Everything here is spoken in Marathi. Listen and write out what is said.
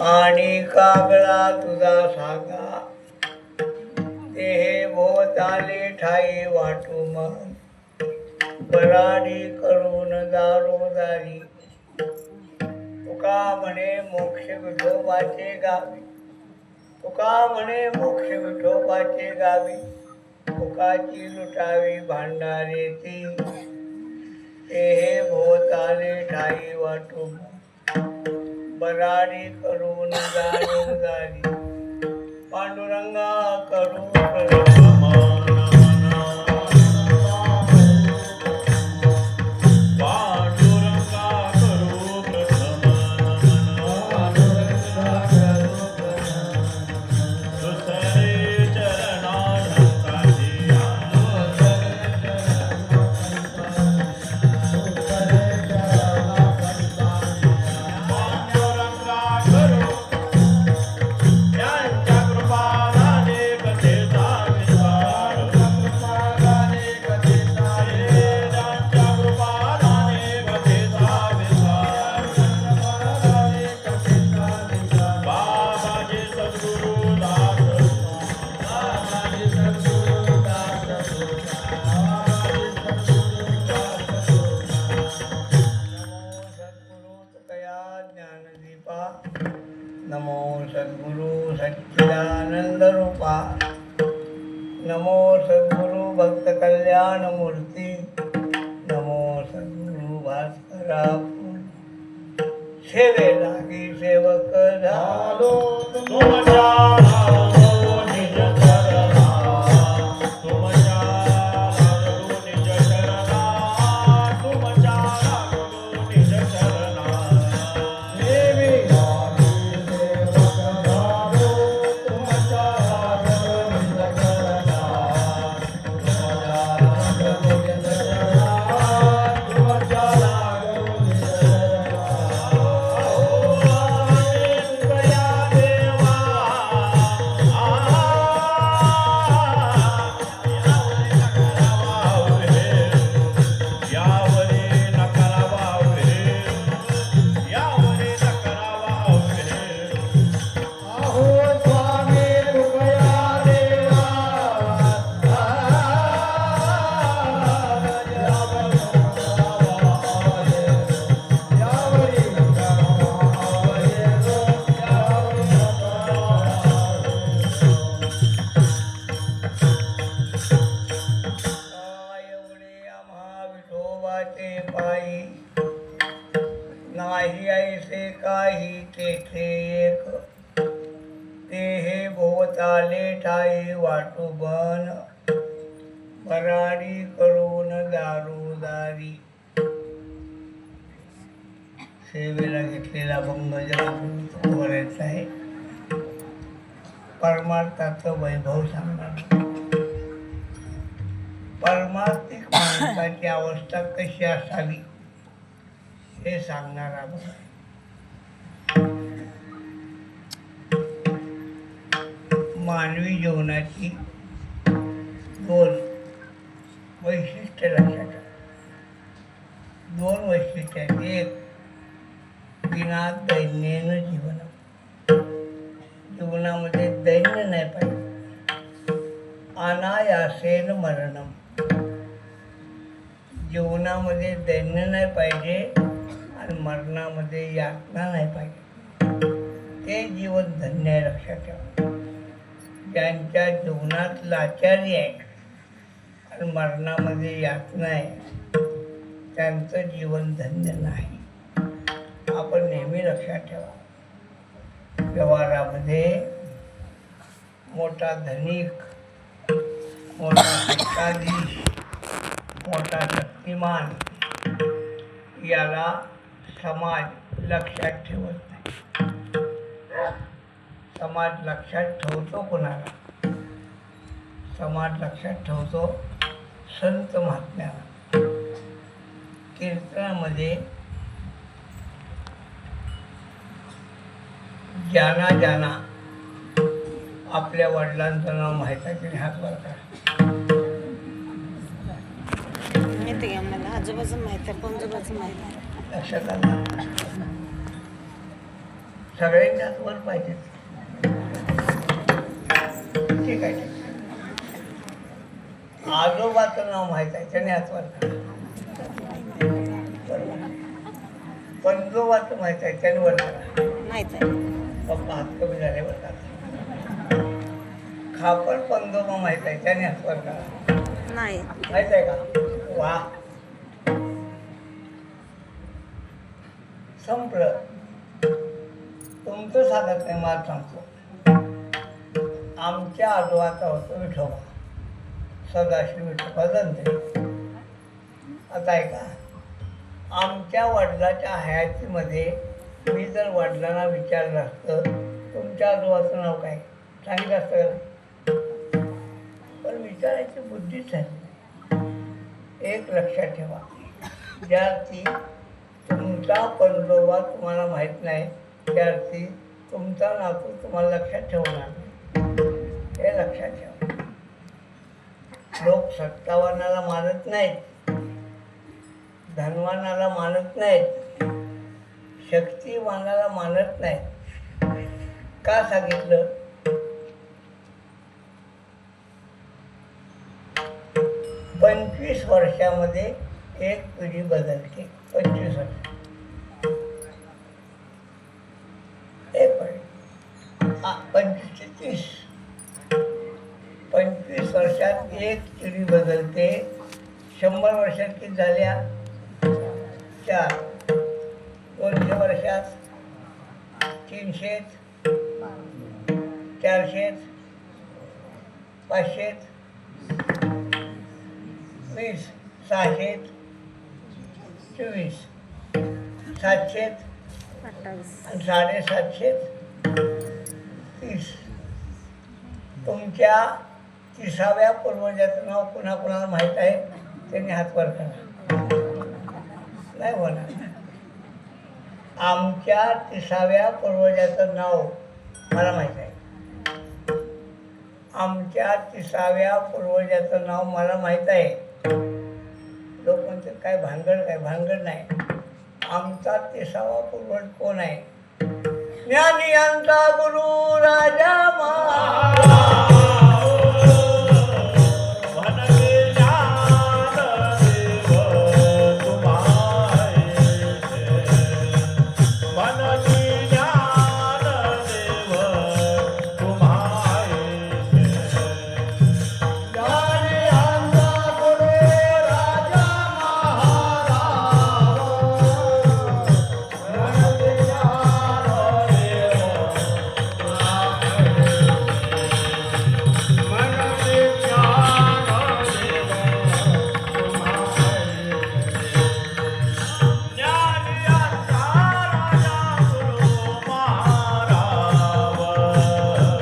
आणि कागळा तुझा सागा ते हे भोवताले ठाई वाटू मन बराडी करून दारोदारी तुका म्हणे मोक्ष विठोबाचे गावी तुका म्हणे मोक्ष विठोबाचे गावी तुकाची लुटावी भांडारे ती ते हे भोवताले ठाई वाटू बराडी करून दारोदारी पांडुरंगा करू नमो सद्गुरु सच्चिदानंद रूपा नमो सद्गुरु भक्त कल्याण मूर्ती नमो सद्गुरु भास्करा सेवे लागी सेवक झालो नाही ऐसे काही तेथे एक ते हे भोवताले ठाई वाटू बन बराडी करून दारोदारी सेवेला घेतलेला भंग करायचा आहे. परमार्थाचं वैभव सांगणार परमार्थिक माणसाची अवस्था कशी असावी हे सांगणारा मानवी जीवनाची दोन वैशिष्ट्य लक्षात दोन वैशिष्ट्य एक विना दैन्यानं जीवन जीवनामध्ये दैन्य नाही पाहिजे अनायासेन मरणम जीवनामध्ये दैन्य नाही पाहिजे आणि मरणामध्ये यातना नाही पाहिजे ते जीवन धन्य आहे. लक्षात ठेवा ज्यांच्या जीवनात लाचारी आहे आणि मरणामध्ये यातना आहे त्यांचं जीवन धन्य नाही. आपण नेहमी लक्षात ठेवा व्यवहारामध्ये मोठा धनिक मोठा सत्ताधीश मोठा शक्तिमान याला समाज लक्षात ठेवत नाही. समाज लक्षात ठेवतो कोणाला समाज लक्षात ठेवतो संत महात्म्याला. कीर्तनामध्ये ज्यांना ज्यांना आपल्या वडिलांचं नाव माहीत आहे की हात वर करा. माहिती आहे आम्हाला आजोबाचं माहीत आहे पणजोबाचं माहीत आहे. लक्षात आलं सगळ्यांच्या हातवर पाहिजे. ठीक आहे. आजोबाचं नाव माहीत आहे त्याने हातवर करा. बरोबर. पंजोबाचं माहीत आहे त्याने वर करा. माहित आहे. पप्पा हात कमी झाले वर करा. खापर पंजोबा माहीत आहे त्याने हातवर करा. नाही. माहीत आहे का? वा, संपलं. तुमचं सांगत नाही, मला सांगतो. आमच्या आजोबाचा होतो विठोबा, सदाशिव विठोबा दंते. आता ऐका, आमच्या वडिलाच्या हयातीमध्ये मी जर वडिलांना विचारलं असतं तुमच्या आजोबाचं नाव काय, सांगितलं असतं का? पण विचारायची बुद्धीच आहे. एक लक्षात ठेवा, ज्यार्थी तुमचा पंजोबा तुम्हाला माहीत नाही त्यार्थी तुमचा नातू तुम्हाला लक्षात ठेवणार नाही. हे लक्षात ठेवा. लोक सत्तावानाला मानत नाहीत, धनवानाला मानत नाहीत, शक्तिवानाला मानत नाहीत. का सांगितलं? 25 वर्षामध्ये एक पिढी बदलते. 25 वर्ष एक पिढी. 25 ते 30. 25 वर्षात एक पिढी बदलते. 100 वर्षात किती झाल्या? 4. 200 वर्षात 300, 400, 500, 20, 600, 24, 700 28. आणि 750, 30. तुमच्या 30व्या पूर्वजाचं नाव कुणाकुणाला माहीत आहे त्यांनी हात वर करा. नाही होणार. आमच्या 30व्या पूर्वजाचं नाव मला माहीत आहे. आमच्या 30व्या पूर्वजाचं नाव मला माहीत आहे. लोक म्हणतात काय भानगड, काय भानगड नाही. आमचा 30वा पूर्वज कोण आहे? ज्ञानियांचा गुरु राजा महाराज.